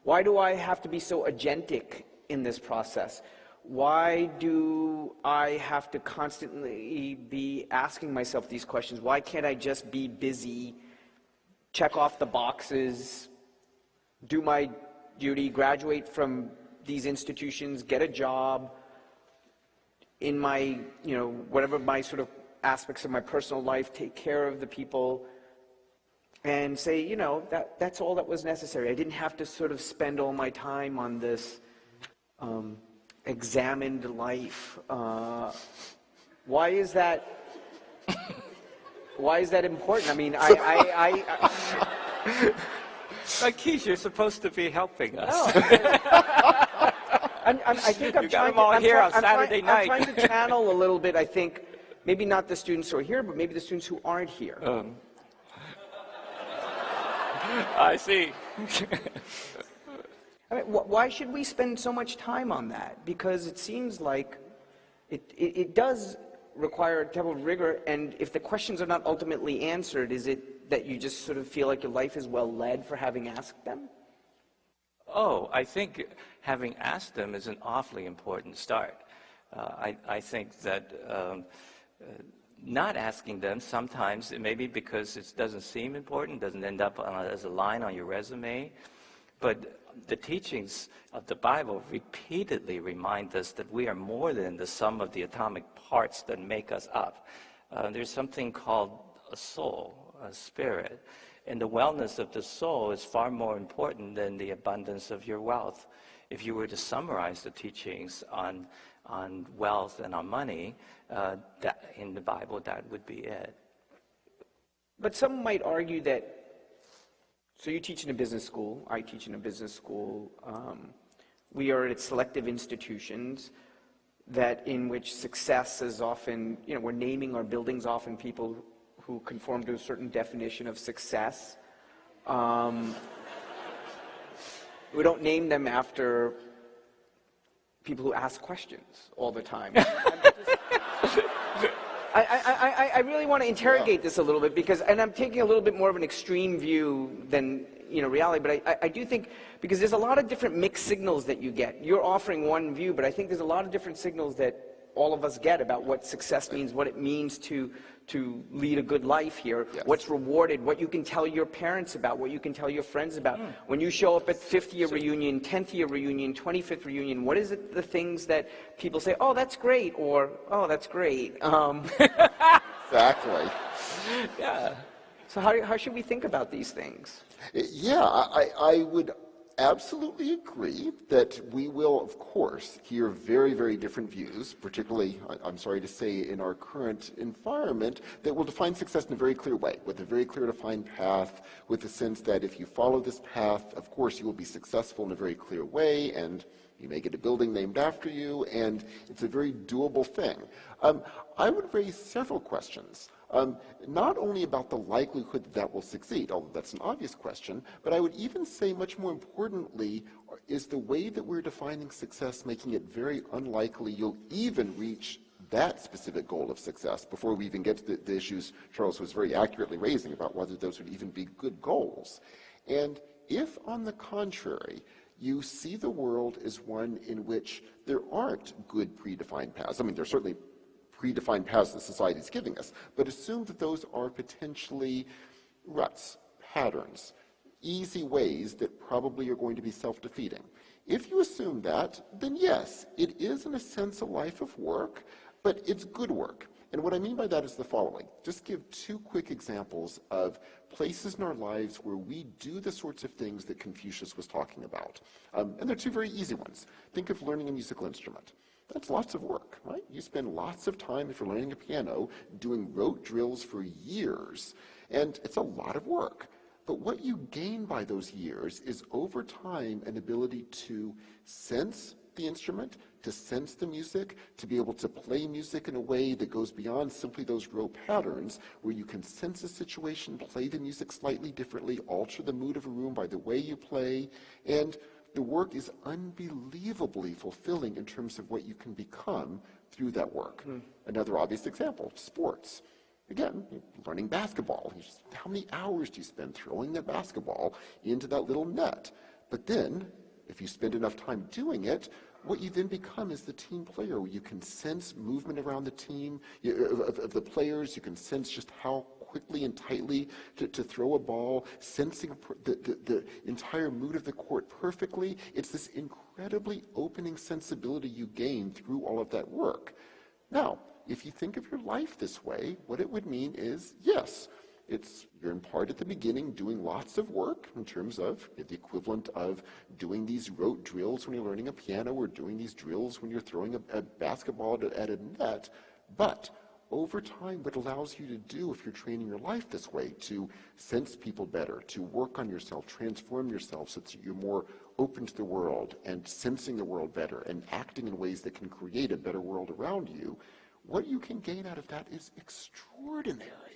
Why do I have to be so agentic in this process? Why do I have to constantly be asking myself these questions? Why can't I just be busy, check off the boxes, do my duty, graduate from these institutions, get a job in my, whatever my sort of aspects of my personal life, take care of the people, and say, that's all that was necessary. I didn't have to sort of spend all my time on this examined life. Why is that? Why is that important? I mean, Rakesh, you're supposed to be helping us. I think I'm trying to channel a little bit. I think maybe not the students who are here, but maybe the students who aren't here. I see. I mean, why should we spend so much time on that? Because it seems like it does require a type of rigor, and if the questions are not ultimately answered, is it that you just sort of feel like your life is well led for having asked them? Oh, I think having asked them is an awfully important start. I think that not asking them, sometimes it may be because it doesn't seem important, doesn't end up as a line on your resume, but the teachings of the Bible repeatedly remind us that we are more than the sum of the atomic parts that make us up. There's something called a soul, a spirit, and the wellness of the soul is far more important than the abundance of your wealth. If you were to summarize the teachings on wealth and on money, that in the Bible, that would be it. But some might argue that, so you teach in a business school, I teach in a business school, we are at selective institutions that in which success is often, we're naming our buildings often people who conform to a certain definition of success. We don't name them after people who ask questions all the time. I really want to interrogate this a little bit because, and I'm taking a little bit more of an extreme view than reality, but I do think, because there's a lot of different mixed signals that you get. You're offering one view, but I think there's a lot of different signals that all of us get about what success means, what it means to lead a good life here, yes. What's rewarded, what you can tell your parents about, what you can tell your friends about. When you show up at 50th year reunion, 10th year reunion, 25th reunion, what is it, the things that people say, oh, that's great, or, oh, that's great. Exactly. Yeah. So how should we think about these things? Yeah, I would absolutely agree that we will, of course, hear very, very different views, particularly, I'm sorry to say, in our current environment, that will define success in a very clear way, with a very clear defined path, with the sense that if you follow this path, of course, you will be successful in a very clear way, and you may get a building named after you, and it's a very doable thing. I would raise several questions. Not only about the likelihood that will succeed, although that's an obvious question, but I would even say much more importantly, is the way that we're defining success making it very unlikely you'll even reach that specific goal of success before we even get to the issues Charles was very accurately raising about whether those would even be good goals. And if, on the contrary, you see the world as one in which there aren't good predefined paths, I mean, there's certainly predefined paths that society is giving us, but assume that those are potentially ruts, patterns, easy ways that probably are going to be self-defeating. If you assume that, then yes, it is in a sense a life of work, but it's good work. And what I mean by that is the following. Just give two quick examples of places in our lives where we do the sorts of things that Confucius was talking about. And they're two very easy ones. Think of learning a musical instrument. That's lots of work, right? You spend lots of time, if you're learning a piano, doing rote drills for years, and it's a lot of work. But what you gain by those years is, over time, an ability to sense the instrument, to sense the music, to be able to play music in a way that goes beyond simply those rote patterns, where you can sense a situation, play the music slightly differently, alter the mood of a room by the way you play, and the work is unbelievably fulfilling in terms of what you can become through that work. Another obvious example, sports. Again, learning basketball. How many hours do you spend throwing that basketball into that little net? But then, if you spend enough time doing it, what you then become is the team player, where you can sense movement around the team, of the players. You can sense just how quickly and tightly to throw a ball, sensing the entire mood of the court perfectly. It's this incredibly opening sensibility you gain through all of that work. Now, if you think of your life this way, what it would mean is, yes, you're in part at the beginning doing lots of work in terms of the equivalent of doing these rote drills when you're learning a piano, or doing these drills when you're throwing a basketball at a net. But over time, what allows you to do, if you're training your life this way, to sense people better, to work on yourself, transform yourself so that you're more open to the world and sensing the world better and acting in ways that can create a better world around you, what you can gain out of that is extraordinary.